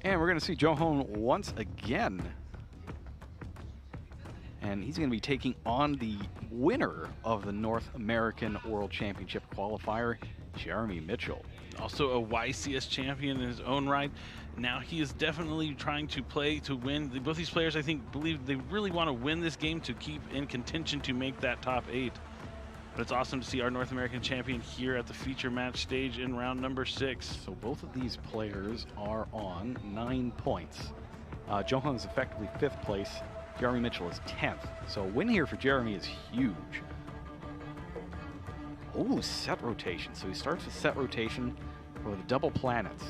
And we're going to see Johan once again. And he's going to be taking on the winner of the North American World Championship qualifier, Jeremy Mitchell. Also a YCS champion in his own right. Now he is definitely trying to play to win. Both these players, I think, believe they really want to win this game to keep in contention to make that top 8. But it's awesome to see our North American champion here at the feature match stage in round number 6. So both of these players are on 9 points. Johan is effectively 5th place. Jeremy Mitchell is 10th. So a win here for Jeremy is huge. Oh, set rotation. So he starts with set rotation for the double planets.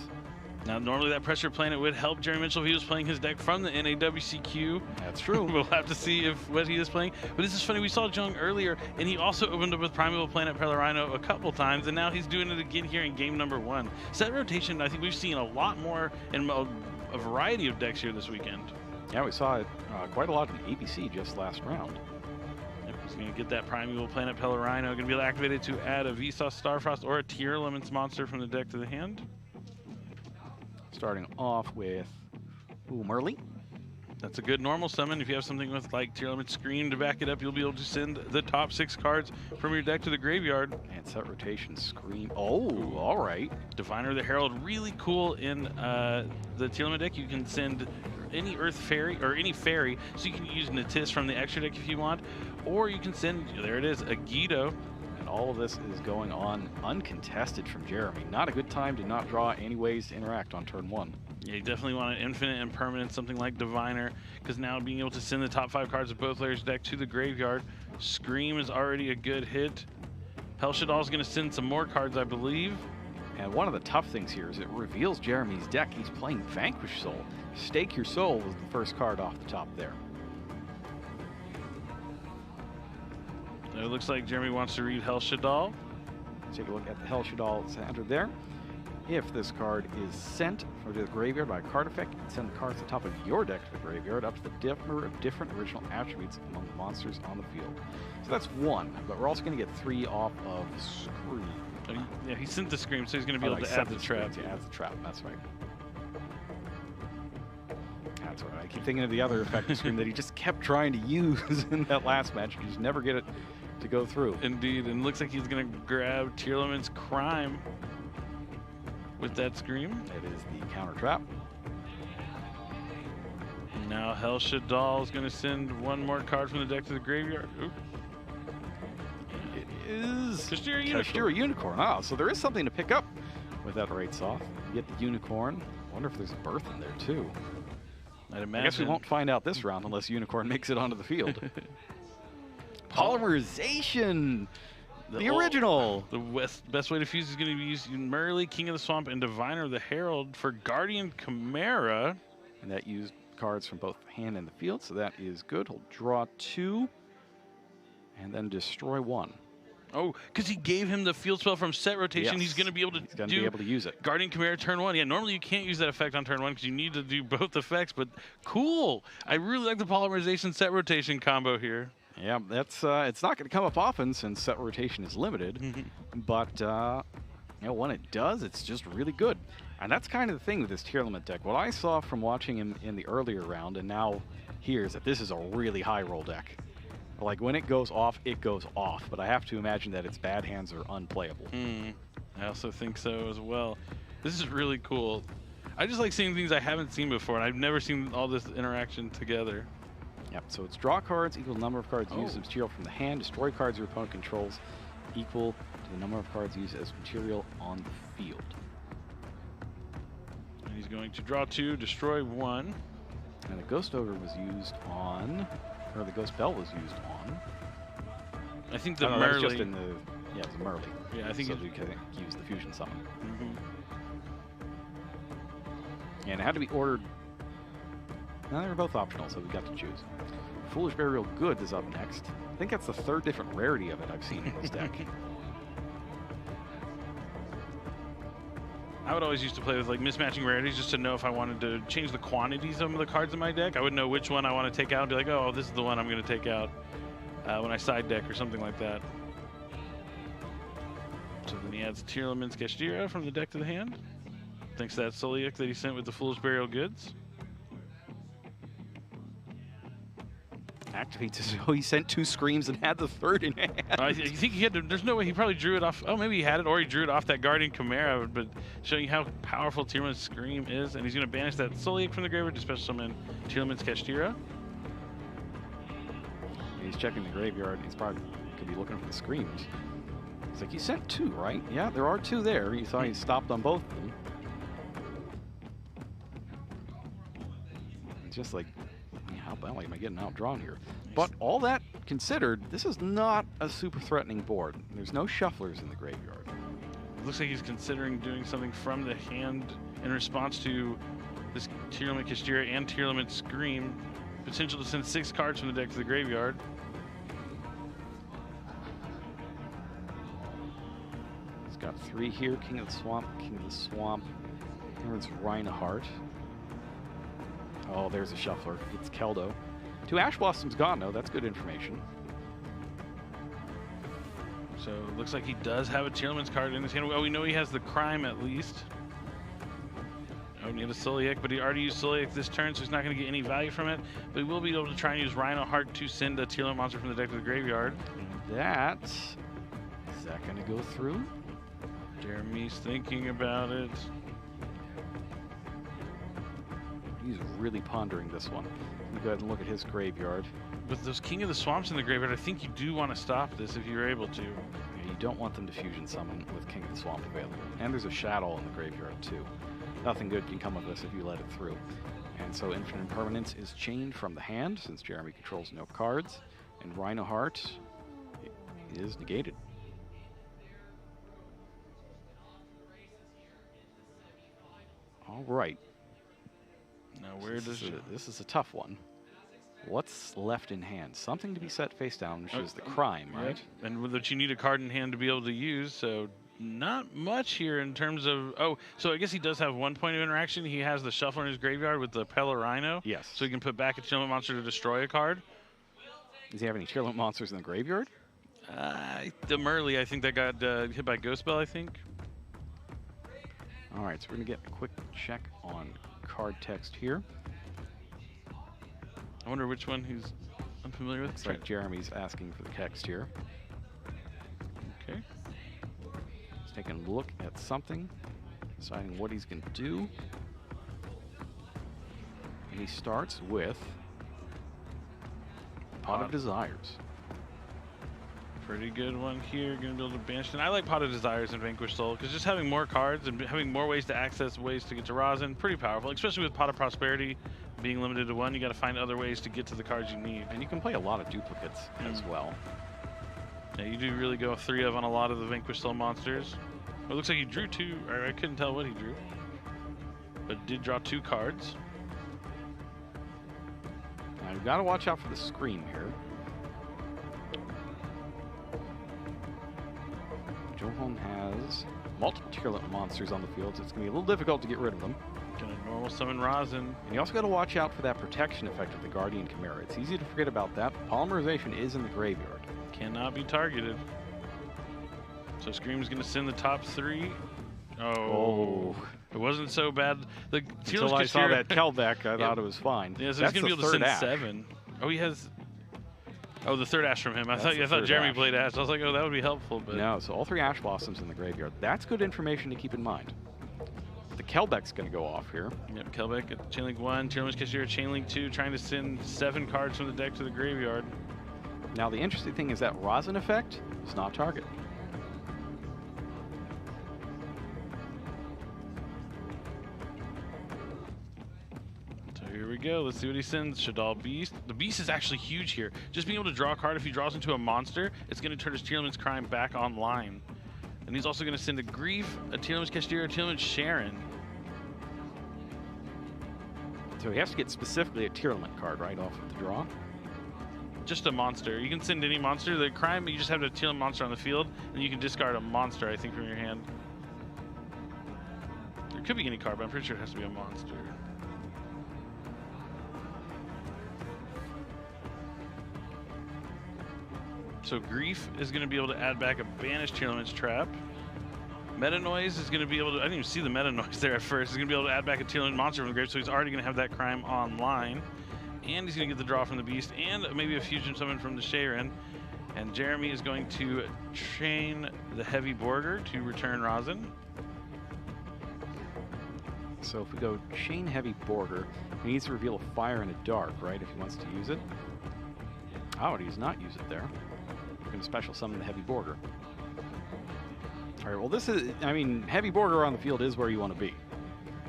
Now, normally that pressure planet would help Jeremy Mitchell if he was playing his deck from the NAWCQ. That's true. We'll have to see what he is playing. But this is funny. We saw Jeong earlier, and he also opened up with Primeval Planet Pellerino a couple times, and now he's doing it again here in game number 1. Set rotation, I think we've seen a lot more in a variety of decks here this weekend. Yeah, we saw it quite a lot in ABC just last round. Yep, he's going to get that Primeval Planet Pellerino. Going to be activated to add a Vsauce Starfrost or a Tearlament's monster from the deck to the hand. Starting off with Merly. That's a good normal summon. If you have something with like Tearlament Scream to back it up, you'll be able to send the top 6 cards from your deck to the graveyard. And set rotation Scream. Oh, all right. Diviner the Herald, really cool in the Tearlament deck. You can send any Earth Fairy or any Fairy, so you can use Natis from the extra deck if you want, or you can send, there it is, a yugioh. And all of this is going on uncontested from Jeremy. Not a good time to not draw any ways to interact on turn 1. Yeah, you definitely want an infinite and permanent, something like Diviner, because now being able to send the top 5 cards of both players' deck to the graveyard. Scream is already a good hit. Hellshadal is going to send some more cards, I believe. And one of the tough things here is it reveals Jeremy's deck. He's playing Vanquish Soul. Stake Your Soul was the first card off the top there. It looks like Jeremy wants to read Hellshadal. Take a look at the Hellshadal center there. If this card is sent to the graveyard by a card effect, you can send the cards to the top of your deck to the graveyard up to the number of different original attributes among the monsters on the field. So that's 1, but we're also going to get 3 off of Scream. Yeah, he sent the Scream, so he's going to be able to add the trap. Yeah, add the trap, that's right. That's right. I keep thinking of the other effect of Scream that he just kept trying to use in that last match. You just never get it to go through. Indeed, and it looks like he's going to grab Tearlament's Crime with that Scream. It is the counter trap. And now Hellshadal is going to send 1 more card from the deck to the graveyard. Ooh. It is Kashtira Unicorn. Ah, so there is something to pick up with that rates off. You get the Unicorn. I wonder if there's a birth in there too. I'd imagine. I guess we won't find out this round unless Unicorn makes it onto the field. Polymerization! The original! The best way to fuse is going to be using Merly, King of the Swamp, and Diviner the Herald for Guardian Chimera. And that used cards from both the hand and the field, so that is good. He'll draw 2 and then destroy 1. Oh, because he gave him the field spell from set rotation. Yes. He's going to be able to use it. Guardian Chimera turn 1. Yeah, normally you can't use that effect on turn 1 because you need to do both effects, but cool. I really like the polymerization set rotation combo here. Yeah, that's it's not going to come up often since set rotation is limited, but you know, when it does, it's just really good. And that's kind of the thing with this Tearlament deck. What I saw from watching him in the earlier round and now here is that this is a really high roll deck. Like when it goes off, but I have to imagine that its bad hands are unplayable. I also think so as well. This is really cool. I just like seeing things I haven't seen before, and I've never seen all this interaction together. Yep, so it's draw cards equal to the number of cards used as material from the hand, destroy cards your opponent controls equal to the number of cards used as material on the field. And he's going to draw 2, destroy 1. And the Ghost Ogre was used on, or the Ghost Bell was used on. I think the Merly. Merly. Just in the, yeah, it's a Merly. Yeah, I think so it, we can use the fusion summon. And it had to be ordered. No, they were both optional, so we got to choose. Foolish Burial Goods is up next. I think that's the 3rd different rarity of it I've seen in this deck. I would always used to play with like mismatching rarities just to know if I wanted to change the quantities of the cards in my deck. I would know which one I want to take out and be like, oh, this is the one I'm going to take out when I side deck or something like that. So then he adds Tearlament's Kashtira from the deck to the hand. Thanks to that Soliak that he sent with the Foolish Burial Goods. Activates as though he sent 2 screams and had the 3rd in hand. I think he had to, there's no way he probably drew it off. Oh, maybe he had it, or he drew it off that Guardian Chimera, but showing you how powerful Tearlament's Scream is. And he's going to banish that Soliak from the graveyard to special summon Tearlament's Kashtira. He's checking the graveyard. He's probably could be looking for the screams. It's like, you sent 2, right? Yeah, there are 2 there. You thought he stopped on both of them. It's just like, how badly am I getting outdrawn here? But all that considered, this is not a super threatening board. There's no shufflers in the graveyard. It looks like he's considering doing something from the hand in response to this Tearlament Kashtira and Tearlament Scream. Potential to send 6 cards from the deck to the graveyard. He's got 3 here. King of the Swamp, King of the Swamp. There's Reinhardt. Oh, there's a shuffler. It's Keldo. 2 Ash Blossoms gone, though. That's good information. So it looks like he does have a Tearlament's card in his hand. Well, we know he has the Crime at least. Oh, need a Soliak, but he already used Soliak this turn, so he's not going to get any value from it. But he will be able to try and use Reinhardt to send a Tearlament monster from the deck to the graveyard. Is that going to go through? Jeremy's thinking about it. He's really pondering this one. Let me go ahead and look at his graveyard. With those King of the Swamps in the graveyard, I think you do want to stop this if you're able to. Yeah, you don't want them to fusion summon with King of the Swamp available. And there's a Shadow in the graveyard, too. Nothing good can come of this if you let it through. And so Infinite Impermanence is chained from the hand, since Jeremy controls no cards. And Reinhardt is negated. All right. Now where does this is a tough one. What's left in hand? Something to be set face down, which is the Crime, right? Yeah. And with which you need a card in hand to be able to use, so not much here in terms of... Oh, so I guess he does have 1 point of interaction. He has the Shuffler in his graveyard with the Pellerino. Yes. So he can put back a Tearlament monster to destroy a card. Does he have any Tearlament monsters in the graveyard? The Murley, I think that got hit by Ghost Bell, I think. All right, so we're going to get a quick check on card text here. I wonder which one he's unfamiliar with. Looks like Jeremy's asking for the text here. Okay. He's taking a look at something, deciding what he's going to do. And he starts with Pot of Desires. Pretty good one here. Going to be able to banish. And I like Pot of Desires and Vanquish Soul because just having more cards and having more ways to access ways to get to Rosin, pretty powerful. Especially with Pot of Prosperity being limited to 1, you got to find other ways to get to the cards you need. And you can play a lot of duplicates as well. Yeah, you do really go 3 of on a lot of the Vanquish Soul monsters. It looks like he drew 2, or I couldn't tell what he drew, but did draw 2 cards. Now you've got to watch out for the Scream here. Johan has multiple Tearlament monsters on the field, so it's going to be a little difficult to get rid of them. Gonna normal summon Rosin. And you also got to watch out for that protection effect of the Guardian Chimera. It's easy to forget about that. Polymerization is in the graveyard. Cannot be targeted. So Scream's going to send the top 3. Oh. It wasn't so bad. The Until I saw that Kelbeck, I thought it was fine. Yeah, so he's going to be able to send 7. Oh, he has... Oh, the 3rd Ash from him. I thought Jeremy played Ash. I was like, oh, that would be helpful. But no, so all 3 Ash Blossoms in the graveyard. That's good information to keep in mind. The Kelbeck's going to go off here. Yep, Kelbeck at Chainlink 1, Tearlament's Kashtira Chainlink 2, trying to send 7 cards from the deck to the graveyard. Now, the interesting thing is that Rosin effect is not target. So here we go. Let's see what he sends. Shadal Beast. The Beast is actually huge here. Just being able to draw a card, if he draws into a monster, it's going to turn his Tearlament's Crime back online. And he's also going to send a Grief, a Tearlament's Kashtira, a Tearlament's Sharon. So he has to get specifically a Tearlament card right off of the draw. Just a monster. You can send any monster. The Crime, you just have a Tearlament monster on the field, and you can discard a monster, I think, from your hand. There could be any card, but I'm pretty sure it has to be a monster. So Grief is going to be able to add back a banished Tearlament's Trap. Meta Noise is going to be able to, I didn't even see the Meta Noise there at first. He's going to be able to add back a Tearlament monster from the grave, so he's already going to have that crime online. And he's going to get the draw from the Beast, and maybe a fusion summon from the Sharon. And Jeremy is going to chain the Heavy Borger to return Rosin. So if we go chain Heavy Borger, he needs to reveal a fire and a dark, right, if he wants to use it. Oh, he does not use it there. We're going to special summon the Heavy Borger. All right, well, this is, I mean, Heavy Borger on the field is where you want to be,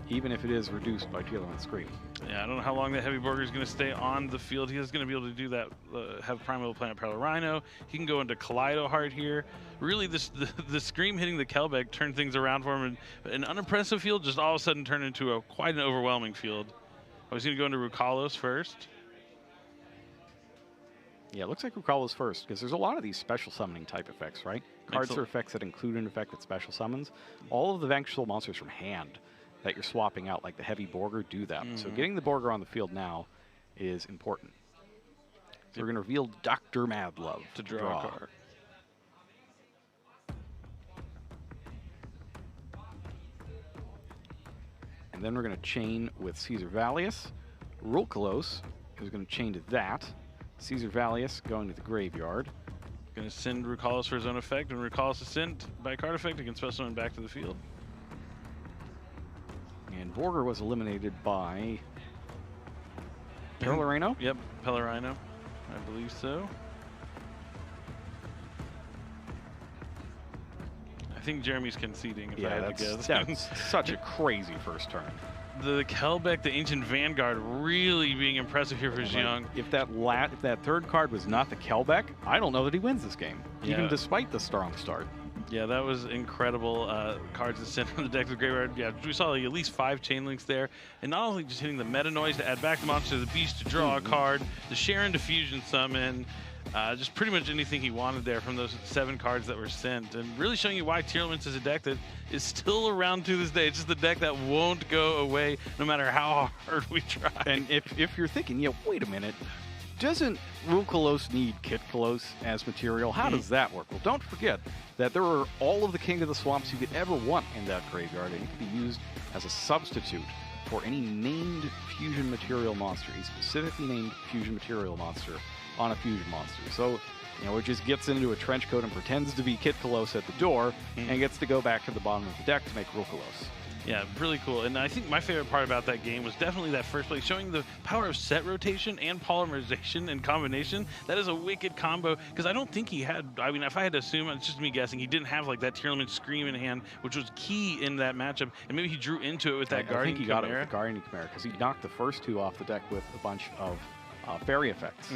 even if it is reduced by Tearlament Scream. Yeah, I don't know how long that Heavy Borger is going to stay on the field. He is going to be able to do that, have Primal Planet Parallel Rhino. He can go into Kaleido Heart here. Really, the Scream hitting the Kelbeck turned things around for him. And an unimpressive field just all of a sudden turned into quite an overwhelming field. I was going to go into Rukalos first. Yeah, it looks like Rukalos first, because there's a lot of these special summoning type effects, right? Cards or effects that include an effect that special summons. All of the Vanquish Soul monsters from hand that you're swapping out, like the Heavy Borger, do that. So getting the Borger on the field now is important. So we're going to reveal Dr. Madlove to draw a card. And then we're going to chain with Caesar Valius. Rukalos is going to chain to that. Caesar Valius going to the graveyard. Going to send Rukalos for his own effect. When Rukalos is sent by card effect, he can special summon back to the field. And Borger was eliminated by Pellerino? Yep, Pellerino. I believe so. I think Jeremy's conceding, if I had to guess. That's such a crazy first turn. The Kelbeck, the Ancient Vanguard, really being impressive here for Jeong. If that third card was not the Kelbeck, I don't know that he wins this game, even despite the strong start. Yeah, that was incredible. Cards that sent on the deck of the graveyard. Yeah, we saw like at least 5 chain links there. And not only just hitting the Meta Noise to add back the monster, the Beast to draw a card, the Sharon to fusion summon, just pretty much anything he wanted there from those 7 cards that were sent. And really showing you why Tearlaments is a deck that is still around to this day. It's just the deck that won't go away no matter how hard we try. And if you're thinking, yeah, wait a minute, doesn't Rukalos need Kitkalos as material? How does that work? Well, don't forget that there are all of the King of the Swamps you could ever want in that graveyard, and it can be used as a substitute for any named fusion material monster, a specifically named fusion material monster on a fusion monster. So, you know, it just gets into a trench coat and pretends to be Kitkalos at the door and gets to go back to the bottom of the deck to make Rukalos. Yeah, really cool. And I think my favorite part about that game was definitely that first play, showing the power of set rotation and polymerization and combination. That is a wicked combo, because I don't think he had, I mean, if I had to assume, it's just me guessing, he didn't have like that Tearlament Scream in hand, which was key in that matchup. And maybe he drew into it with that Guardian Chimera. I think he got it with the Guardian Chimera, because he knocked the first 2 off the deck with a bunch of fairy effects.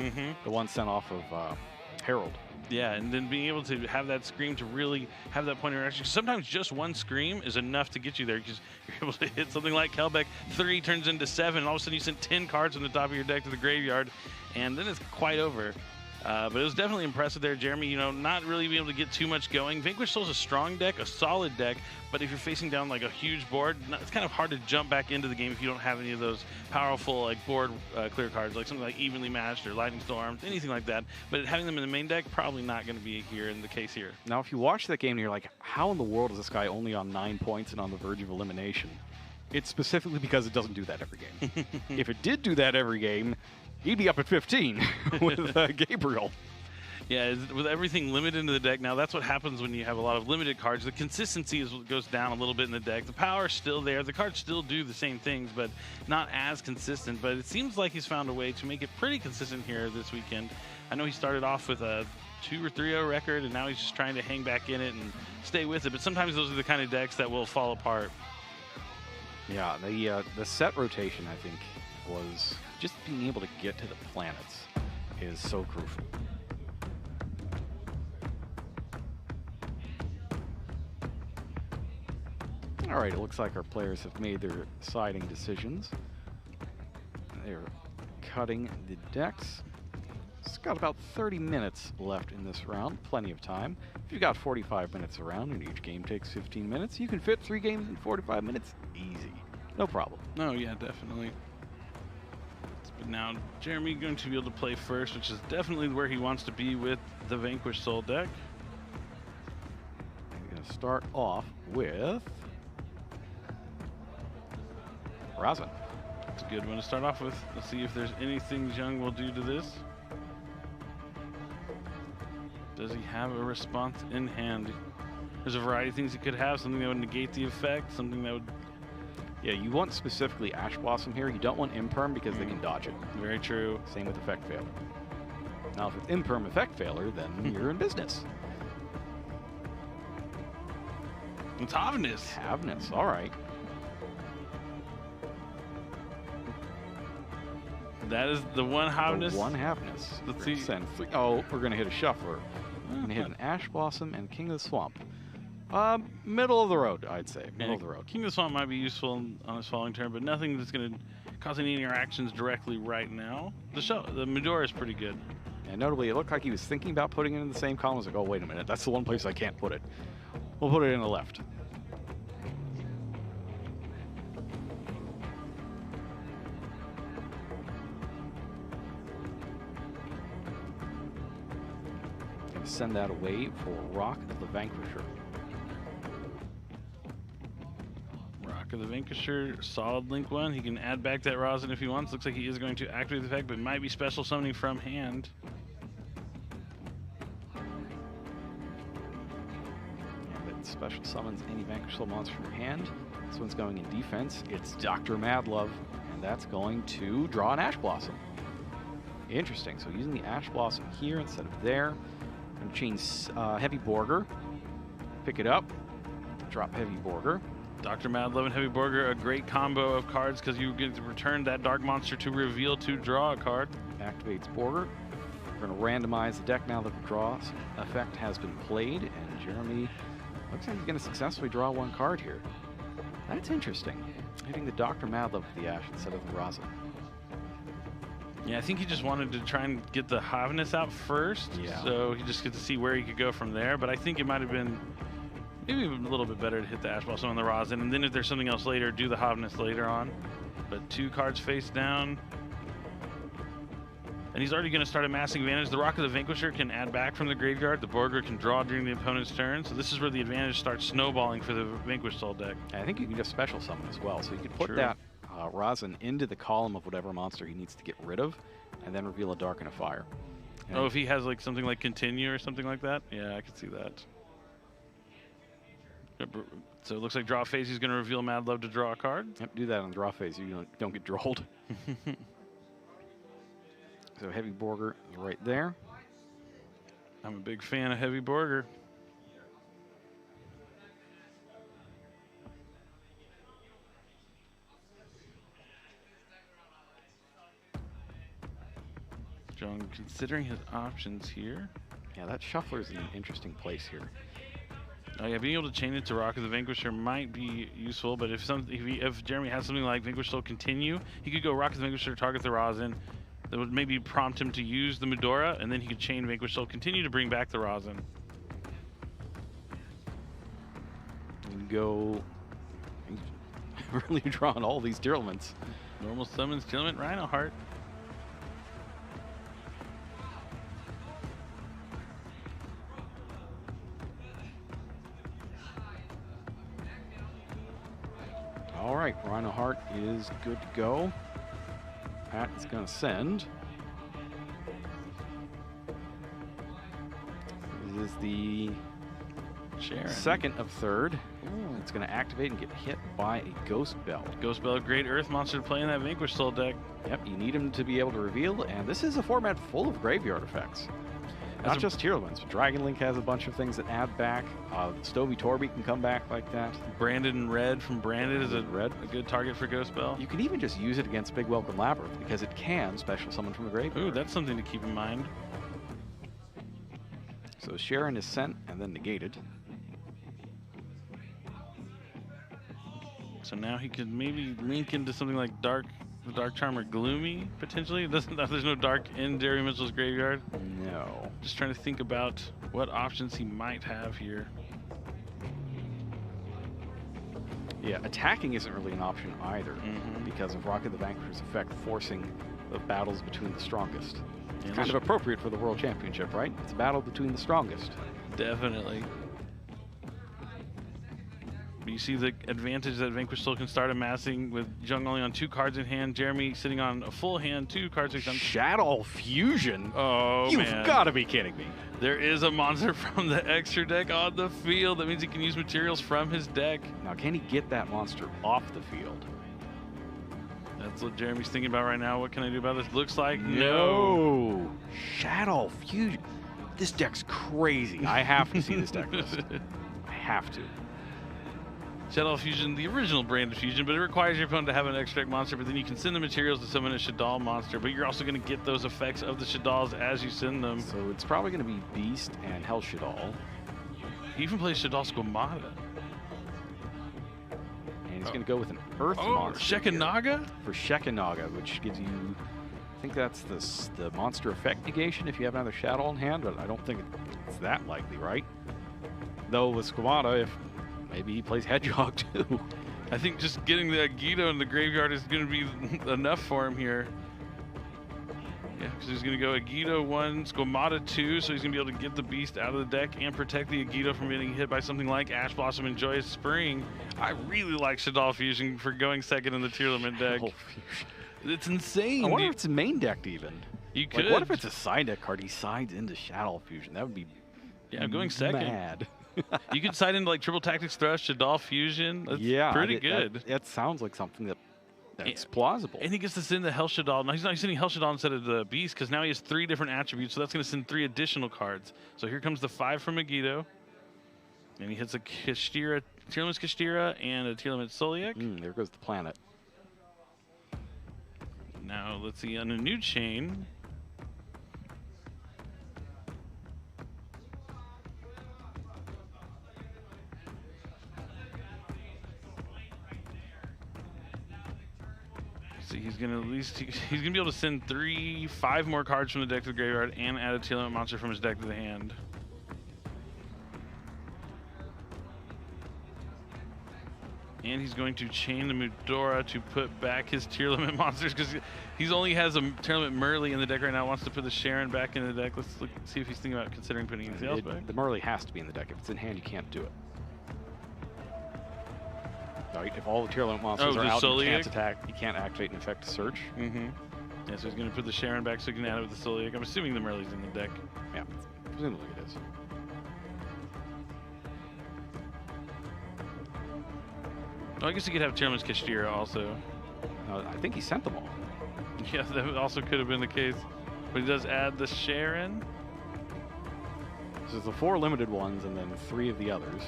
The one sent off of Herald. Yeah, and then being able to have that Scream to really have that point of interaction. Sometimes just one Scream is enough to get you there, because you're able to hit something like Kelbeck, 3 turns into 7, and all of a sudden you send 10 cards on the top of your deck to the graveyard, and then it's quite over. But it was definitely impressive there, Jeremy, you know, not really being able to get too much going. Vanquish Soul's a strong deck, a solid deck, but if you're facing down like a huge board, it's kind of hard to jump back into the game if you don't have any of those powerful like board clear cards, like something like Evenly Matched or Lightning Storm, anything like that. But having them in the main deck, probably not going to be here in the case here. Now, if you watch that game and you're like, how in the world is this guy only on 9 points and on the verge of elimination? It's specifically because it doesn't do that every game. If it did do that every game, he'd be up at 15 with Gabriel. Yeah, with everything limited into the deck now, that's what happens when you have a lot of limited cards. The consistency goes down a little bit in the deck. The power's still there. The cards still do the same things, but not as consistent. But it seems like he's found a way to make it pretty consistent here this weekend. I know he started off with a 2 or 3-0 record, and now he's just trying to hang back in it and stay with it. But sometimes those are the kind of decks that will fall apart. Yeah, the set rotation, I think, was just being able to get to the planets is so crucial. All right, it looks like our players have made their siding decisions. They're cutting the decks. It's got about 30 minutes left in this round, plenty of time. If you've got 45 minutes around and each game takes 15 minutes, you can fit 3 games in 45 minutes easy. No problem. No, yeah, definitely. But now Jeremy going to be able to play first, which is definitely where he wants to be with the Vanquish Soul deck. He's going to start off with Razin. It's a good one to start off with. Let's see if there's anything Jeong will do to this. Does he have a response in hand? There's a variety of things he could have. Something that would negate the effect. Something that would... Yeah, you want specifically Ash Blossom here. You don't want Imperm because they can dodge it. Very true. Same with Effect Failure. Now, if it's Imperm Effect Failure, then you're in business. It's Havness. Havness, all right. That is the one Havness. The one Havness. Let's see. Oh, we're going to hit a Shuffler. We're going to hit an Ash Blossom and King of the Swamp. Middle of the road, I'd say. Middle of the road. King of the Swamp might be useful on his following turn, but nothing that's going to cause any interactions directly right now. The Medora is pretty good. And notably, it looked like he was thinking about putting it in the same column. I was like, oh, wait a minute. That's the one place I can't put it. We'll put it in the left. Gonna send that away for Rock of the Vanquisher. Rock of the Vanquisher, solid link one. He can add back that Razin if he wants. Looks like he is going to activate the effect, but might be special summoning from hand. Special summons any Vanquish Soul monster from your hand. This one's going in defense. It's Dr. Madlove, and that's going to draw an Ash Blossom. Interesting. So using the Ash Blossom here instead of there. I'm going to change Heavy Borger. Pick it up. Drop Heavy Borger. Dr. Madlove and Heavy Borger, a great combo of cards because you get to return that Dark Monster to reveal to draw a card. Activates Borger. We're going to randomize the deck now that the draw effect has been played, and Jeremy looks like he's going to successfully draw one card here. That's interesting. Hitting the Dr. Madlove with the Ash instead of the Razin. Yeah, I think he just wanted to try and get the Havness out first. Yeah. So he just gets to see where he could go from there. But I think it might have been maybe a little bit better to hit the Ash Blossom on the Razin. And then if there's something else later, do the Havness later on. But 2 cards face down. And he's already going to start amassing advantage. The Rock of the Vanquisher can add back from the graveyard. The Borger can draw during the opponent's turn. So this is where the advantage starts snowballing for the Vanquish Soul deck. I think you can just special summon as well. So you could put that Razin into the column of whatever monster he needs to get rid of, and then reveal a Dark and a Fire. And if he has like something like Continue or something like that? Yeah, I could see that. So it looks like draw phase, he's going to reveal Madlove to draw a card. Yep, do that on draw phase. You don't get drawled. So Heavy Borger is right there. I'm a big fan of Heavy Borger. Jeong considering his options here. Yeah, that Shuffler is in an interesting place here. Oh yeah, being able to chain it to Rock of the Vanquisher might be useful, but if Jeremy has something like Vanquish Soul Continue, he could go Rock of the Vanquisher, target the Razin. That would maybe prompt him to use the Medora, and then he could chain Vanquish Soul Continue to bring back the Razin. And go really drawing all these Tearlaments. Normal summons, Tearlament, Rhino Heart. All right, Rhino Heart is good to go. Pat is going to send. This is the second of third. Ooh. It's going to activate and get hit by a Ghost Bell. Ghost Bell, great Earth monster to play in that Vanquish Soul deck. Yep, you need him to be able to reveal, and this is a format full of graveyard effects. Not just Tearlaments, but Dragon Link has a bunch of things that add back. Stovey Torby can come back like that. Branded in red from Branded is a good target for Ghost Bell. You can even just use it against Big Welcome Labyrinth because it can special summon from the graveyard. Ooh, that's something to keep in mind. So Sharon is sent and then negated. So now he could maybe link into something like the Dark Charmer Gloomy, potentially. There's no Dark in Jerry Mitchell's graveyard. No. Just trying to think about what options he might have here. Yeah, attacking isn't really an option either because of Rock of the Vanquisher's effect forcing the battles between the strongest. Yeah, it's kind of appropriate for the World Championship, right? It's a battle between the strongest. Definitely. you see the advantage that Vanquish still can start amassing with Jeong only on 2 cards in hand, Jeremy sitting on a full hand, 2 cards in hand. Shadow Fusion? Oh, You've man. got to be kidding me. There is a monster from the extra deck on the field. That means he can use materials from his deck. Now, can he get that monster off the field? That's what Jeremy's thinking about right now. What can I do about this? Looks like no. Shadow Fusion. This deck's crazy. I have to see this deck list. I have to. Shadow Fusion, the original brand of Fusion, but it requires your opponent to have an extra deck monster, but then you can send the materials to summon a Shadal monster, but you're also going to get those effects of the Shadals as you send them. So it's probably going to be Beast and Hell Shadal. He even plays Shadal Squamata. And he's going to go with an Earth monster. Shekanaga? For Shekanaga, which gives you, I think that's the monster effect negation if you have another Shadow in hand, but I don't think it's that likely, right? Though with Squamata, if maybe he plays Hedgehog too. I think just getting the Agido in the graveyard is going to be enough for him here. Yeah, because he's going to go Agido 1, Squamata 2, so he's going to be able to get the Beast out of the deck and protect the Agido from getting hit by something like Ash Blossom and Joyous Spring. I really like Shadal Fusion for going second in the Tearlament deck. It's insane. I wonder if it's main decked even. You could. Like, what if it's a side deck card? He sides into Shadow Fusion. That would be going second. Mad. You could side into like Triple Tactics Thrust, Shadal Fusion. That's pretty good. That sounds like something that's plausible. And he gets to send the Hell Shadal. Now he's not sending Hell Shadal instead of the Beast because now he has 3 different attributes, so that's going to send 3 additional cards. So here comes the 5 from Agido. And he hits a Kashtira, Tearlament's Kashtira and a Tearlament Soliak. There goes the planet. Now let's see on a new chain. So he's gonna he's gonna be able to send 5 more cards from the deck to the graveyard and add a Tearlament monster from his deck to the hand. And he's going to chain the Mudora to put back his Tearlament monsters because he only has a Tearlament Merly in the deck right now. Wants to put the Sharon back in the deck. Let's see if he's thinking about considering putting anything else back. The Merly has to be in the deck. If it's in hand, you can't do it. Right? If all the Tearlament monsters are out, you can't attack. You can't activate an effect to search. Yeah, so he's going to put the Sharon back so he can add it with the Soliak. I'm assuming the Merly's in the deck. Yeah, presumably it is. Oh, I guess he could have Tearlament's Kashtira also. I think he sent them all. Yeah, that also could have been the case. But he does add the Sharon. So there's the 4 limited ones and then 3 of the others.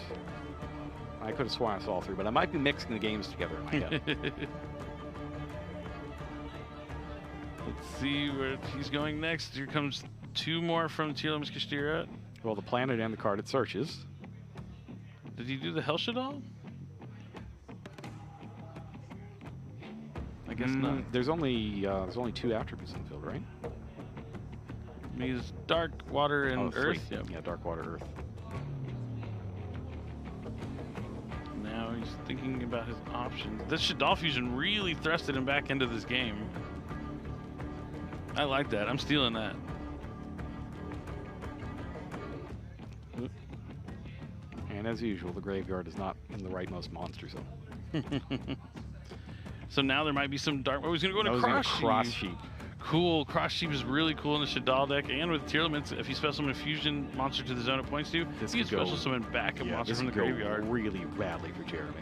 I could have sworn I saw 3, but I might be mixing the games together in my head. Let's see where he's going next. Here comes 2 more from Tearlament's Kashtira. Well, the planet and the card it searches. Did he do the Hell Shadal? I guess not. There's only 2 attributes in the field, right? He's Dark, Water, and Earth. Yep. Yeah, Dark, Water, Earth. Now he's thinking about his options. This Shadal Fusion really thrusted him back into this game. I like that. I'm stealing that. And as usual, the graveyard is not in the rightmost monster zone. So now there might be some dark. Oh, he's going to go into Cross Sheep. Cool. Cross Sheep is really cool in the Shadal deck. And with Tearlaments, if you special summon a fusion monster to the zone it points to, you can special summon back a monster from the graveyard. Really badly for Jeremy.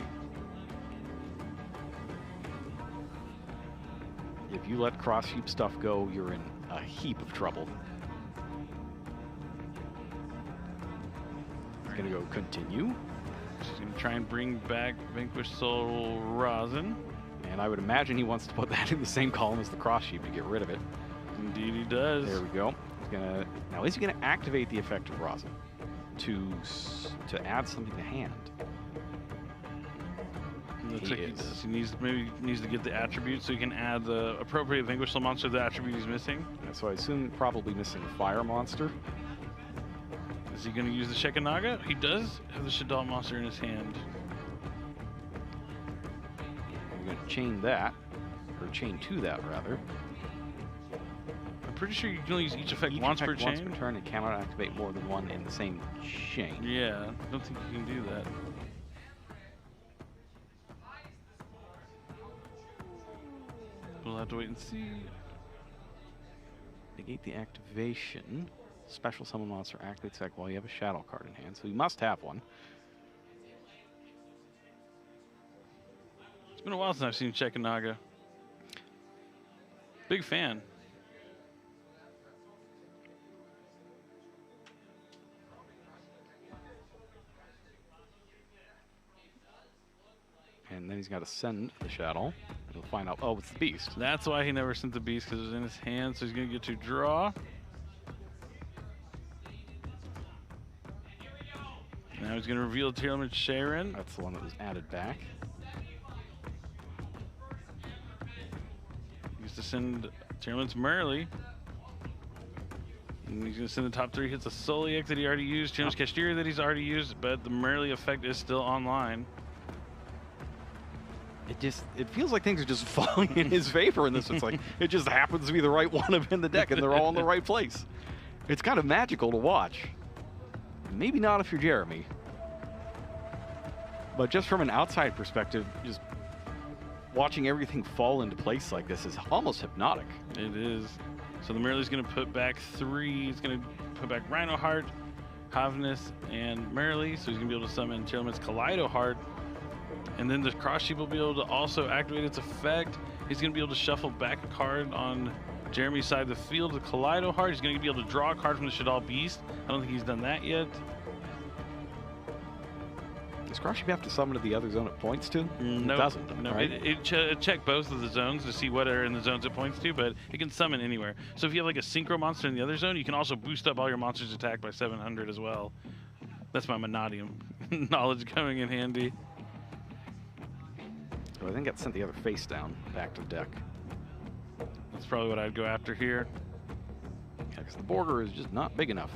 If you let Cross Sheep stuff go, you're in a heap of trouble. He's going to go continue. He's going to try and bring back Vanquish Soul Rosin. And I would imagine he wants to put that in the same column as the Cross Sheep to get rid of it. Indeed he does. There we go. Now is he going to activate the effect of Rosin to add something to hand? Looks like he does. He needs to get the attribute so he can add the appropriate Vanquish Soul monster to the attribute he's missing. So I assume probably missing a fire monster. Is he going to use the Shekanaga? He does have the Shadal monster in his hand. We're going to chain that, or chain to that rather. I'm pretty sure you can only use each effect once per chain. Once per turn and cannot activate more than one in the same chain. Yeah, I don't think you can do that. We'll have to wait and see. Negate the activation. Special summon monster activates deck while you have a shadow card in hand, so you must have one. It's been a while since I've seen Shekinaga. Big fan. And then he's got to send the shadow. We'll find out. Oh, it's the beast. That's why he never sent the beast, because it was in his hand, so he's going to get to draw. Now he's going to reveal TearlamentJeong. That's the one that was added back. He used to send TearlamentJeong. And he's going to send the top 3 hits of Soul EX that he already used, TearlamentJeong Cashier that he's already used, but the Merly effect is still online. It feels like things are just falling in his favor in this. It's like it just happens to be the right one of in the deck, and they're all in the right place. It's kind of magical to watch. Maybe not if you're Jeremy, but just from an outside perspective, just watching everything fall into place like this is almost hypnotic. It is. So the Merly's going to put back 3. He's going to put back Rhino Heart, Havnus, and Merly. So he's going to be able to summon Tearlament's Kaleido Heart. And then the Cross Sheep will be able to also activate its effect. He's going to be able to shuffle back a card on Jeremy's side of the field. The Kaleido Heart, he's going to be able to draw a card from the Shadal Beast. I don't think he's done that yet. Does Cross Sheep have to summon to the other zone it points to? No, it doesn't. No, right? it check both of the zones to see what are in the zones it points to, but it can summon anywhere. So if you have like a Synchro monster in the other zone, you can also boost up all your monsters' attack by 700 as well. That's my Monadium knowledge coming in handy. So I think it sent the other face down back to the deck. That's probably what I'd go after here. Yeah, because the border is just not big enough.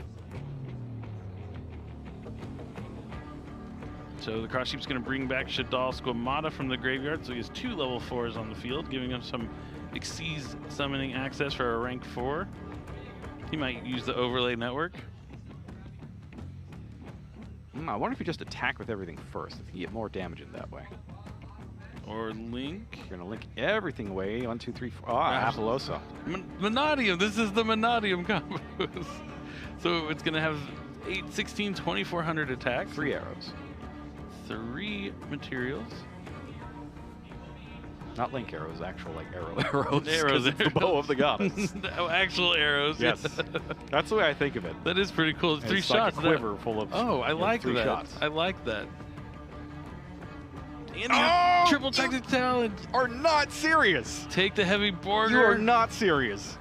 So the Cross Sheep's going to bring back Shadal Squamata from the graveyard, so he has 2 level 4s on the field, giving him some Xyz summoning access for a rank 4. He might use the overlay network. I wonder if you just attack with everything first, if you get more damage in that way. Or Link. You're going to link everything away. 1, 2, 3, 4. Ah, Apollosa. Monadium. This is the Monadium combos. So it's going to have 8, 16, 2400 attack. 3 arrows. 3 materials. Not link arrows, actual like arrows. Arrows. It's the bow of the goddess. Oh, actual arrows. Yes. That's the way I think of it. That is pretty cool. It's 3 it's shots. Like a quiver full of. Oh, I like 3 that. shots. I like that. And Oh, triple tactic talent. Are not serious. Take the heavy border. You are not serious.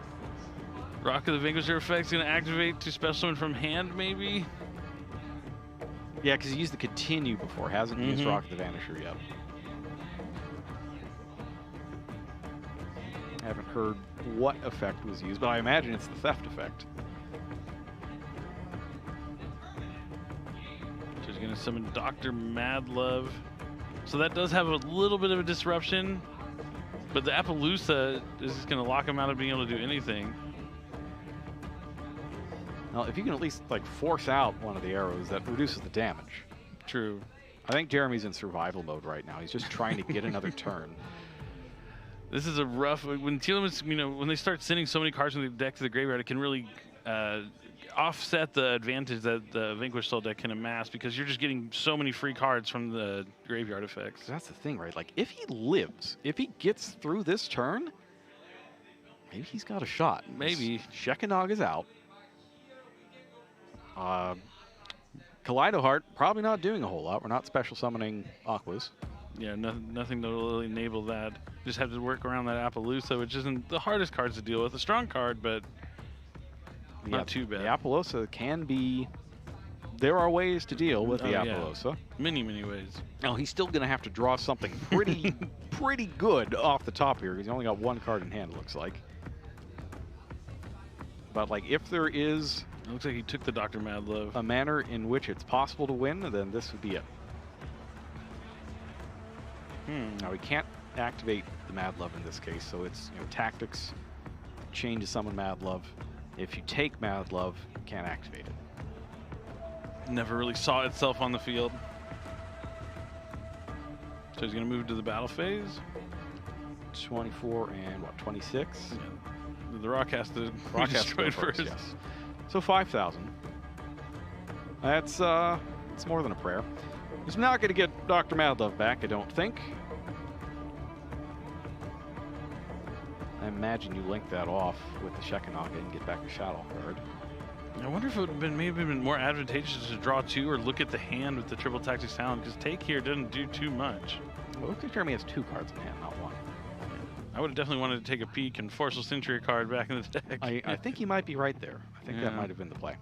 Rock of the Vanquisher effect's going to activate to special summon from hand, maybe. Yeah, because he used the continue before. Hasn't used Rock of the Vanisher yet. I haven't heard what effect was used, but I imagine it's the theft effect. So he's going to summon Dr. Madlove. So that does have a little bit of a disruption, but the Appaloosa is just going to lock him out of being able to do anything. Well, if you can at least like force out one of the arrows, that reduces the damage. True. I think Jeremy's in survival mode right now. He's just trying to get another turn. This is a rough. When Tearlament's, when they start sending so many cards from the deck to the graveyard, it can really offset the advantage that the Vanquish Soul deck can amass, because you're just getting so many free cards from the graveyard effects. So that's the thing, right? Like, if he lives, if he gets through this turn, maybe he's got a shot. Maybe. Shekinaga's out. Kaleido Heart, probably not doing a whole lot. We're not special summoning Aquas. Yeah, nothing that will really enable that. Just have to work around that Appaloosa, which isn't the hardest cards to deal with. A strong card, but not too bad. The Appaloosa can be... There are ways to deal with the Appaloosa. Yeah. Many ways. Now, he's still going to have to draw something pretty good off the top here. He's only got 1 card in hand, it looks like. But, like, if there is... It looks like he took the Dr. Madlove. A manner in which it's possible to win, then this would be it. Now, we can't activate the Madlove in this case, so it's tactics, chain to summon Madlove. If you take Madlove, you can't activate it. Never really saw itself on the field. So he's going to move to the battle phase. 24 and what, 26? Yeah. The rock has to be destroyed first. Yes. So 5,000. That's it's more than a prayer. He's not going to get Dr. Madlove back, I don't think. I imagine you link that off with the Shekinaga and get back a Shadow card. I wonder if it would have been maybe been more advantageous to draw 2 or look at the hand with the Triple Tactics Talent, because take here doesn't do too much. Well, looks like Jeremy has 2 cards in hand, not 1. I would have definitely wanted to take a peek and force a Century card back in the deck. I think you might be right there. I think that might have been the play.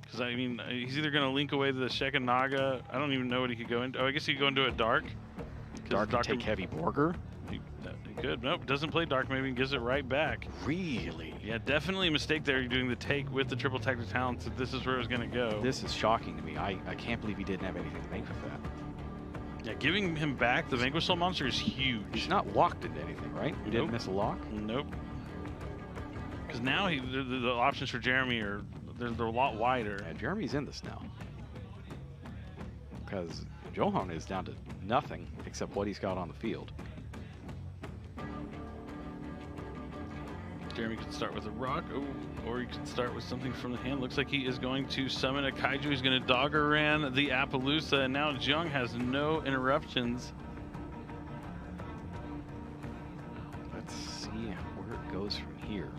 Because, I mean, he's either going to link away the Shekinaga. I don't even know what he could go into. Oh, I guess he could go into a Dark. Dark can take Heavy Borger. He could. Nope, doesn't play Dark maybe and gives it right back. Really? Yeah, definitely a mistake there. You're doing the take with the Triple Tactics Talent. So this is where it was going to go. This is shocking to me. I can't believe he didn't have anything to make with that. Yeah, giving him back the Vanquish Soul Monster is huge. He's not locked into anything, right? He didn't miss a lock? Nope. Because now the options for Jeremy are they're a lot wider. Yeah, Jeremy's in this now. Because Johan is down to nothing except what he's got on the field. Jeremy could start with a rock, or he could start with something from the hand. Looks like he is going to summon a Kaiju. He's going to Doggeran the Appaloosa, and now Jeong has no interruptions. Let's see where it goes from here.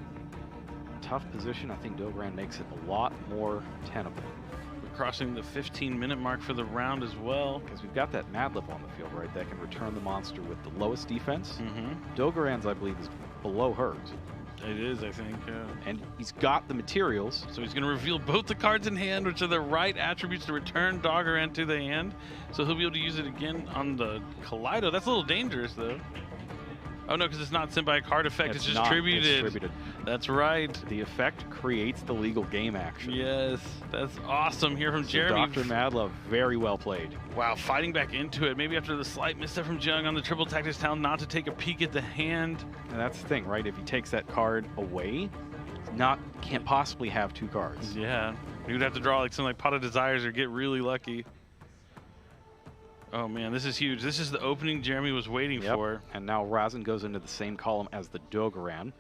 Tough position. I think Doggeran makes it a lot more tenable. We're crossing the 15-minute mark for the round as well. Because we've got that Madlib on the field, right? That can return the monster with the lowest defense. Mm-hmm. Doggeran's, I believe, is below hers. It is, I think. And he's got the materials. So he's going to reveal both the cards in hand, which are the right attributes to return Doggeran to the hand. So he'll be able to use it again on the Kaleido. That's a little dangerous, though. Oh, no, because it's not sent by a card effect. It's just tributed. That's right. The effect creates the legal game action. Yes, that's awesome here from Jeremy. Dr. Madlove, very well played. Wow, fighting back into it. Maybe after the slight misstep from Jeong on the Triple Tactics Talent, not to take a peek at the hand. And that's the thing, right? If he takes that card away, can't possibly have 2 cards. Yeah, he would have to draw like something like Pot of Desires or get really lucky. Oh man, this is huge. This is the opening Jeremy was waiting for. And now Razin goes into the same column as the Doggeran.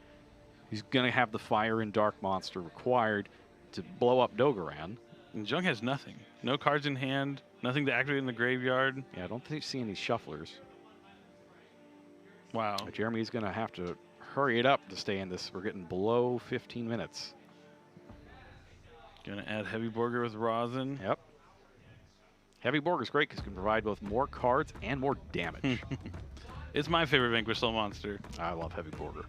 He's going to have the Fire and Dark monster required to blow up Doggeran. And Jeong has nothing. No cards in hand, nothing to activate in the graveyard. Yeah, I don't think you see any shufflers. Wow. But Jeremy's going to have to hurry it up to stay in this. We're getting below 15 minutes. Going to add Heavy Borger with Razin. Yep. Heavy Borger's great because it can provide both more cards and more damage. It's my favorite Vanquish Soul monster. I love Heavy Borger.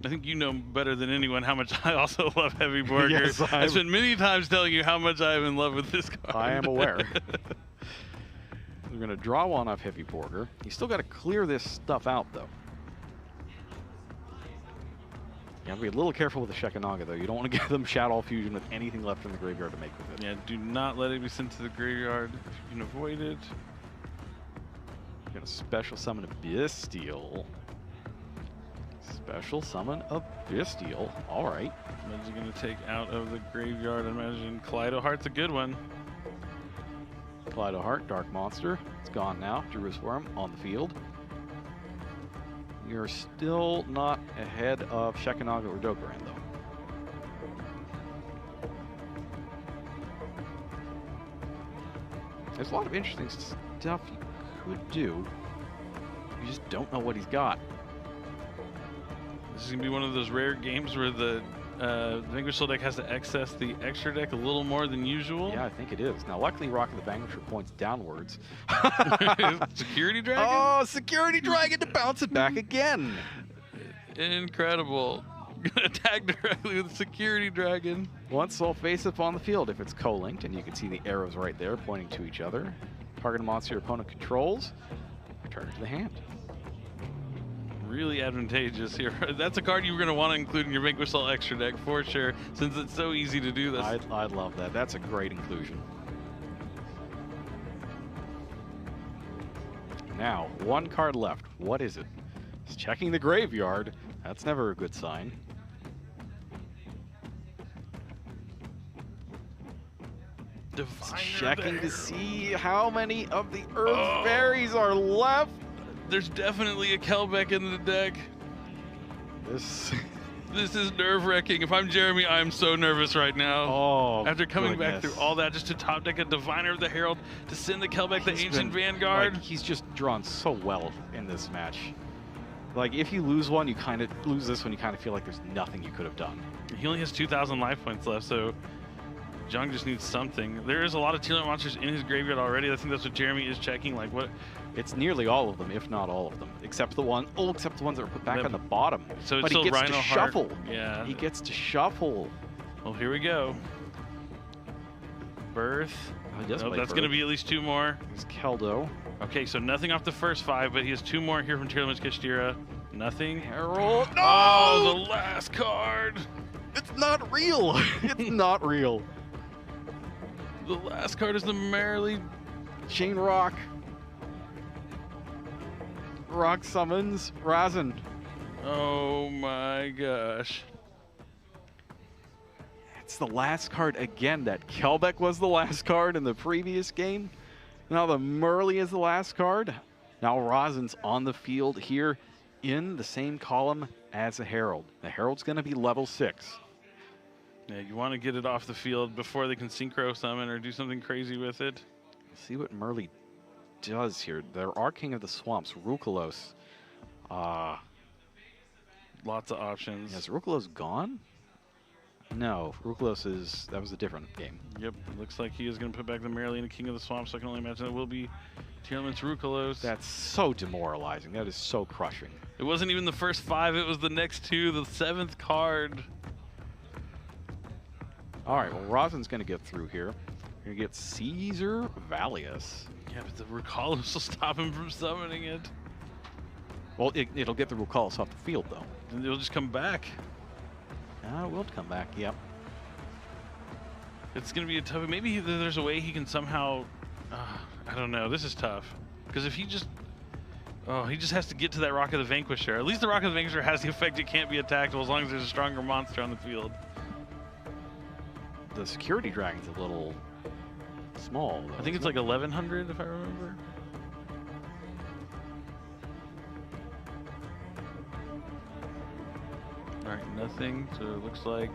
I think you know better than anyone how much I also love Heavy Borger. Yes, I've spent many times telling you how much I am in love with this card. I am aware. We're going to draw 1 off Heavy Borger. You still got to clear this stuff out, though. You have to be a little careful with the Shekinaga, though. You don't want to give them Shadow Fusion with anything left in the graveyard to make with it. Yeah, do not let it be sent to the graveyard if you can avoid it. You're going to special summon a Bestial. Special summon a Bestial. All right. What is he going to take out of the graveyard? I imagine Kaleido Heart's a good one. Kaleido Heart, Dark Monster. It's gone now. Jerusalem on the field. You're still not ahead of Shekinaga or Doggeran, though. There's a lot of interesting stuff you could do. You just don't know what he's got. This is going to be one of those rare games where the Vanquish Soul deck has to access the extra deck a little more than usual. Yeah, I think it is. Now, luckily, Rock of the Vanquisher points downwards. Security Dragon? Oh, Security Dragon to bounce it back again. Incredible. Attack directly with Security Dragon. Once Soul face-up on the field, if it's co-linked, and you can see the arrows right there pointing to each other. Target a monster your opponent controls. Return it to the hand. Really advantageous here. That's a card you were going to want to include in your Vanquish Soul extra deck for sure, since it's so easy to do this. I love that. That's a great inclusion. Now, 1 card left. What is it? It's checking the graveyard. That's never a good sign. Checking to see how many of the Earth Fairies are left. There's definitely a Kelbeck in the deck. This is nerve-wracking. If I'm Jeremy, I'm so nervous right now. Oh, after coming back through all that, just to top deck a Diviner of the Herald, to send the Kelbeck, the Ancient Vanguard. Like, he's just drawn so well in this match. Like, if you lose one, you kind of lose this one, you kind of feel like there's nothing you could have done. He only has 2,000 life points left, so Jeong just needs something. There is a lot of Tearlament monsters in his graveyard already. I think that's what Jeremy is checking. Like, what? It's nearly all of them, if not all of them, except the ones that are put back on the bottom. So but it's he gets to Rhino-Heart. shuffle. Yeah. He gets to shuffle. Well, here we go. Birth. Oh, he does play that's going to be at least 2 more. He's Keldo. Okay, so nothing off the first 5, but he has 2 more here from Tearlament's Kashtira. Nothing. Herald. No! Oh, the last card. It's not real. It's not real. The last card is the Merrily Chain Rock. Rock summons Razin. Oh my gosh. It's the last card again. That Kelbeck was the last card in the previous game. Now the Merrily is the last card. Now Razin's on the field here in the same column as the Herald. The Herald's going to be level 6. Yeah, you want to get it off the field before they can synchro summon or do something crazy with it. Let's see what Merrily does here. There are King of the Swamps, Rukalos. Lots of options. Is Rukalos gone? No, Rukalos that was a different game. Yep, it looks like he is going to put back the Merrily and the King of the Swamps, so I can only imagine it will be Tearlament's Rukalos. That's so demoralizing. That is so crushing. It wasn't even the first 5, it was the next 2, the 7th card. All right, well, Razin's going to get through here. You're going to get Caesar Valius. Yeah, but the Rukalos will stop him from summoning it. Well, it'll get the Rukalos off the field, though. And it'll just come back. It will come back, yep. It's going to be a tough... Maybe there's a way he can somehow... I don't know. This is tough. Because if he just... Oh, he just has to get to that Rock of the Vanquisher. At least the Rock of the Vanquisher has the effect it can't be attackable as long as there's a stronger monster on the field. The Security Dragon's a little small, though. I think it's like 1,100, if I remember. All right, nothing. So it looks like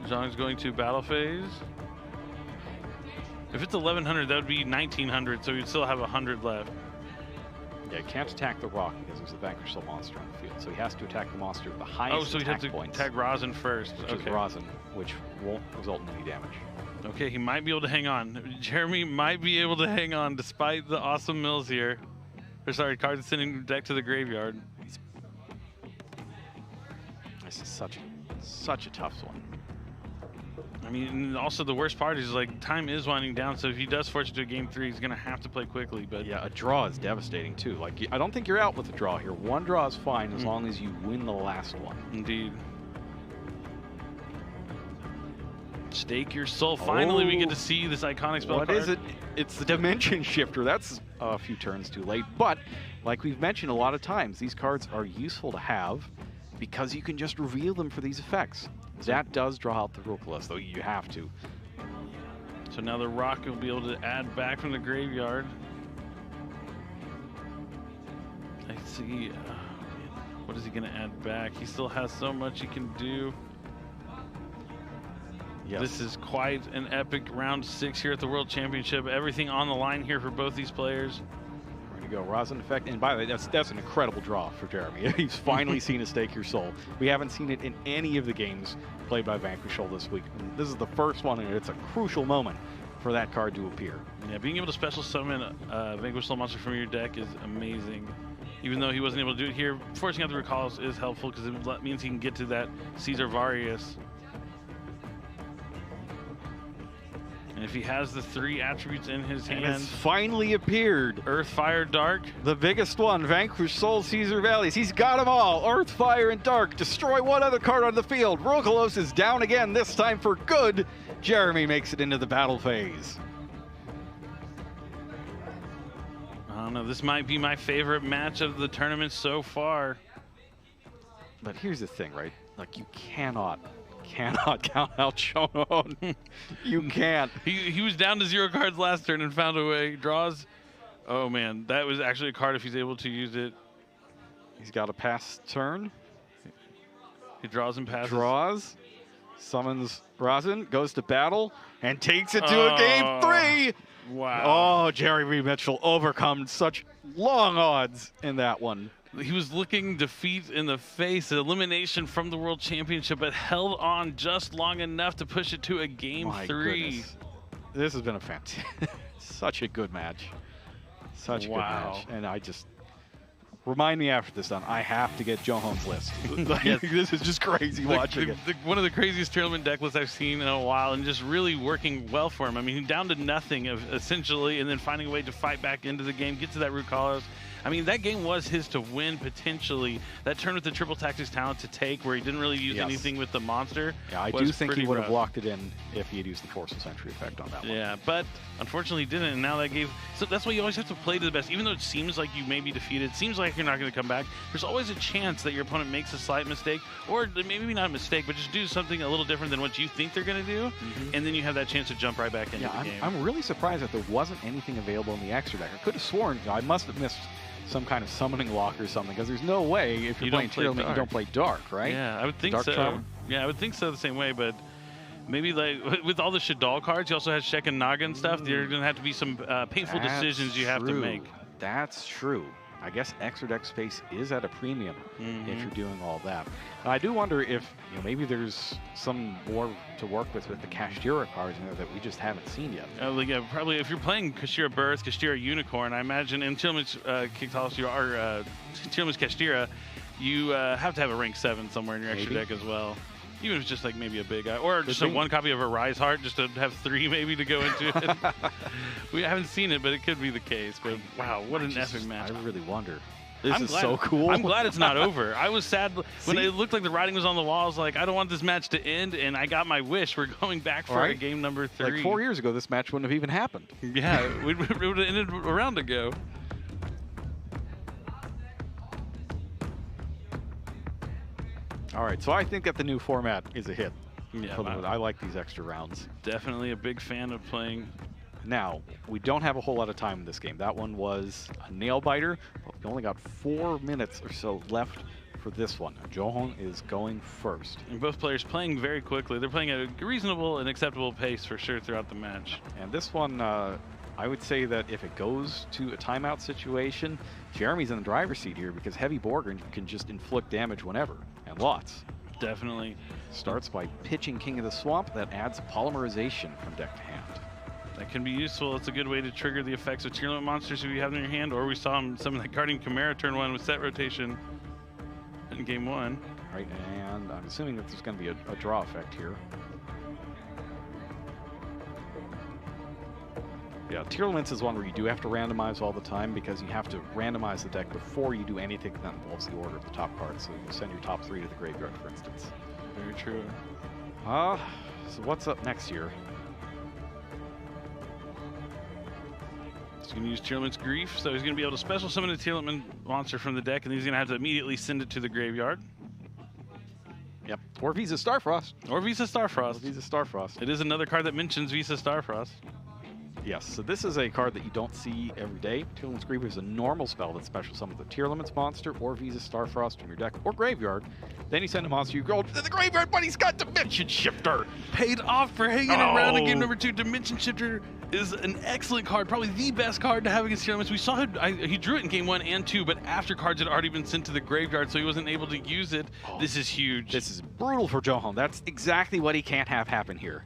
Jeong's going to battle phase. If it's 1,100, that would be 1,900, so he'd still have 100 left. Yeah, he can't attack the rock because there's a vanquishable monster on the field, so he has to attack the monster with the highest so he'd have to points, attack Razin first. which is Razin, which won't result in any damage. Okay, he might be able to hang on. Jeremy might be able to hang on despite the awesome mills here. Or sorry, cards sending deck to the graveyard. This is such a tough one. I mean, and also the worst part is like time is winding down, so if he does force it to a game 3, he's gonna have to play quickly. But yeah, a draw is devastating too. Like, I don't think you're out with a draw here. One draw is fine as long as you win the last one. Indeed. Stake your soul. Finally, we get to see this iconic spell card. What is it? It's the Dimension Shifter. That's a few turns too late. But like we've mentioned a lot of times, these cards are useful to have because you can just reveal them for these effects. That does draw out the Rukalos, though you have to. So now the Rock will be able to add back from the graveyard. I see. What is he going to add back? He still has so much he can do. Yes. This is quite an epic round 6 here at the World Championship. Everything on the line here for both these players. To go Razin effect, and by the way, that's an incredible draw for Jeremy. He's finally seen a Stake Your Soul. We haven't seen it in any of the games played by Vanquish this week. And this is the first one, and it's a crucial moment for that card to appear. Yeah, being able to special summon Vanquish Soul monster from your deck is amazing. Even though he wasn't able to do it here, forcing out the recalls is helpful because it means he can get to that Caesar Varius. And if he has the 3 attributes in his hand... It's finally appeared. Earth, Fire, Dark. The biggest one, Vanquish Soul, Caesar Valleys. He's got them all. Earth, Fire, and Dark. Destroy one other card on the field. Rukalos is down again, this time for good. Jeremy makes it into the battle phase. I don't know, this might be my favorite match of the tournament so far. But here's the thing, right? Like, you cannot cannot count out Jeong. You can't. He was down to 0 cards last turn and found a way. Draws. Oh man, that was actually a card if he's able to use it. He's got a pass turn. He draws and passes. Draws. Summons Rosin, goes to battle, and takes it to a game 3. Wow. Oh, Jeremy Mitchell overcome such long odds in that one. He was looking defeat in the face, elimination from the World Championship, but held on just long enough to push it to a game 3. Goodness. This has been a fantastic, such a good match. Such a good match. And I just, remind me after this done, I have to get Jeong's list. Yes. This is just crazy watching it. One of the craziest tournament deck lists I've seen in a while, and just really working well for him. I mean, down to nothing essentially, and then finding a way to fight back into the game, get to that root cause. I mean, that game was his to win, potentially. That turn with the triple tactics talent to take, where he didn't really use anything with the monster. Yeah, I do think he would have locked it in if he had used the Forceful Sentry effect on that one. Yeah, but unfortunately he didn't, and now that gave... So that's why you always have to play to the best. Even though it seems like you may be defeated, seems like you're not going to come back, there's always a chance that your opponent makes a slight mistake, or maybe not a mistake, but just do something a little different than what you think they're going to do, and then you have that chance to jump right back into the game. I'm really surprised that there wasn't anything available in the extra deck. I could have sworn, I must have missed some kind of summoning lock or something, because there's no way if you're playing Tearlament you don't play Dark, right? Yeah, I would think Dark so. Traveler? Yeah, I would think so the same way, but maybe like with all the Shadal cards, you also have Shek and Naga and stuff. There are going to have to be some painful decisions you have to make. That's true. I guess extra deck space is at a premium if you're doing all that. I do wonder if maybe there's some more to work with the Kashtira cards that we just haven't seen yet. Yeah, probably if you're playing Kashtira Birth, Kashtira Unicorn, I imagine in Tearlament's Tearlament's Kashtira, you have to have a rank 7 somewhere in your extra deck as well. Even if it's just like maybe a big guy, or just one copy of a Rise Heart, just to have 3 maybe to go into it. We haven't seen it, but it could be the case. But wow, what an epic match! I really wonder. This is so cool. I'm glad it's not over. I was sad when it looked like the writing was on the wall. I was like, I don't want this match to end, and I got my wish. We're going back for a game number 3. Like 4 years ago, this match wouldn't have even happened. Yeah, it would have ended a round ago. All right, so I think that the new format is a hit. Yeah, I like these extra rounds. Definitely a big fan of playing. Now, we don't have a whole lot of time in this game. That one was a nail biter, but we only got 4 minutes or so left for this one. Jeong is going first. And both players playing very quickly. They're playing at a reasonable and acceptable pace for sure throughout the match. And this one, I would say that if it goes to a timeout situation, Jeremy's in the driver's seat here because Heavy Borgren can just inflict damage whenever, and lots. Definitely. Starts by pitching King of the Swamp. That adds polymerization from deck to hand. That can be useful. It's a good way to trigger the effects of Tearlament monsters if you have them in your hand, or we saw some of that Guardian Chimera turn 1 with set rotation in game 1. Right, and I'm assuming that there's going to be a draw effect here. Yeah, Tearlaments is one where you do have to randomize all the time because you have to randomize the deck before you do anything that involves the order of the top cards. So you send your top 3 to the graveyard, for instance. Very true. So what's up next here? He's going to use Tearlament's Grief, so he's going to be able to special summon a Tearlament monster from the deck, and he's going to have to immediately send it to the graveyard. Yep. Or Visa Starfrost. Or Visa Starfrost. Or Visa Starfrost. It is another card that mentions Visa Starfrost. Yes, so this is a card that you don't see every day. Tearlament's Grief is a normal spell that special summons a Tearlament's monster or Visa Starfrost from your deck or graveyard. Then you send a monster you go to the graveyard, but he's got Dimension Shifter. Paid off for hanging around in game number 2. Dimension Shifter is an excellent card, probably the best card to have against Tearlaments. We saw him, he drew it in game 1 and 2, but after cards had already been sent to the graveyard, so he wasn't able to use it. This is huge. This is brutal for Jeong. That's exactly what he can't have happen here.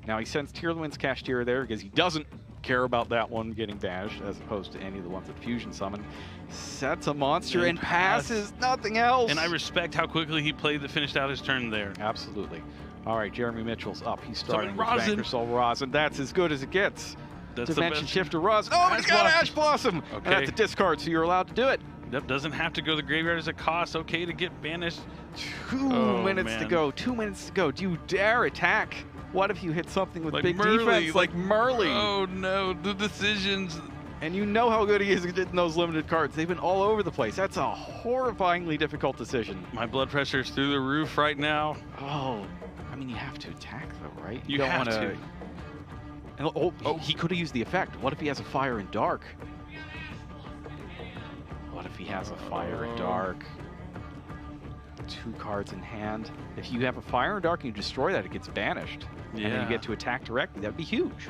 Now he sends Tearlament's Kashtira there because he doesn't care about that one getting bashed as opposed to any of the ones that Fusion summoned. Sets a monster and passes, nothing else. And I respect how quickly he finished out his turn there. Absolutely. All right, Jeremy Mitchell's up. He's starting with Vanquish Soul Rosin. That's as good as it gets. That's Dimension Shifter Rosin. Oh, he's got Ash Blossom. Okay. And that's a discard, so you're allowed to do it. That doesn't have to go to the graveyard as a cost. Okay to get banished. 2 minutes to go. 2 minutes to go. Do you dare attack? What if you hit something with like big Merly, defense like Merly? Oh no, the decisions. And you know how good he is in those limited cards. They've been all over the place. That's a horrifyingly difficult decision. My blood pressure's through the roof right now. Oh, I mean, you have to attack though, right? You don't have wanna... to. And, he could have used the effect. What if he has a fire and dark? What if he has a fire and dark? 2 cards in hand. If you have a fire and dark and you destroy that, it gets banished. Yeah. And then you get to attack directly. That'd be huge.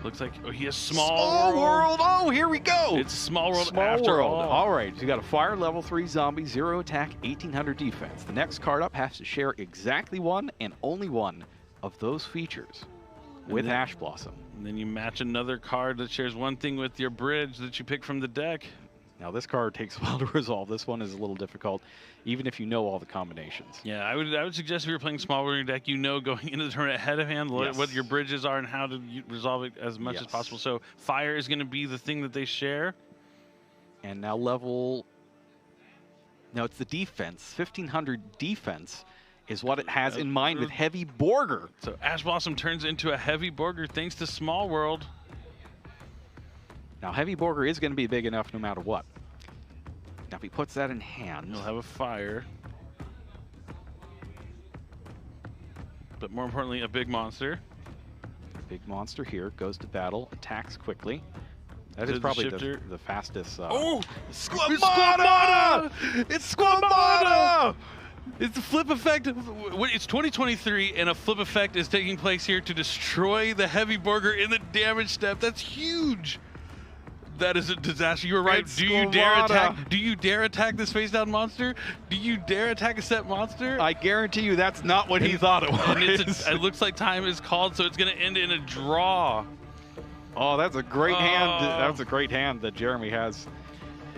Looks like he has small world. Oh, here we go. It's small world Small after world. all. Right, so you got a fire level 3 zombie, 0 attack, 1800 defense. The next card up has to share exactly one and only one of those features with Ash Blossom. And then you match another card that shares one thing with your bridge that you pick from the deck. Now this card takes a while to resolve. This one is a little difficult, even if you know all the combinations. Yeah, I would suggest if you're playing small world in your deck, you know going into the tournament ahead of hand what your bridges are and how to resolve it as much as possible. So fire is going to be the thing that they share. And now it's the defense. 1500 defense is what it has in mind with Heavy Borger. So Ash Blossom turns into a Heavy Borger thanks to Small World. Now, Heavy Borger is going to be big enough no matter what. Now, if he puts that in hand... He'll have a fire. But more importantly, a big monster. Big monster here, goes to battle, attacks quickly. That is probably the fastest... oh! Squamata! It's Squamata! It's the flip effect. It's 2023, and a flip effect is taking place here to destroy the Heavy Borger in the damage step. That's huge. That is a disaster. You were right. Do you dare attack? Do you dare attack this face-down monster? Do you dare attack a set monster? I guarantee you that's not what he thought it was. And it looks like time is called, so it's going to end in a draw. Oh, that's a great hand. That's a great hand that Jeremy has.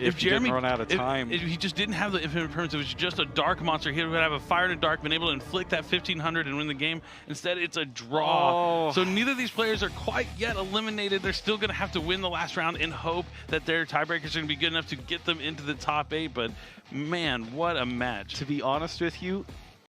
If Jeremy didn't run out of time. If he just didn't have the infinite permanence, it was just a dark monster. He would have a fire and a dark, been able to inflict that 1500 and win the game. Instead, it's a draw. So neither of these players are quite yet eliminated. They're still going to have to win the last round in hope that their tiebreakers are going to be good enough to get them into the top 8. But man, what a match. To be honest with you,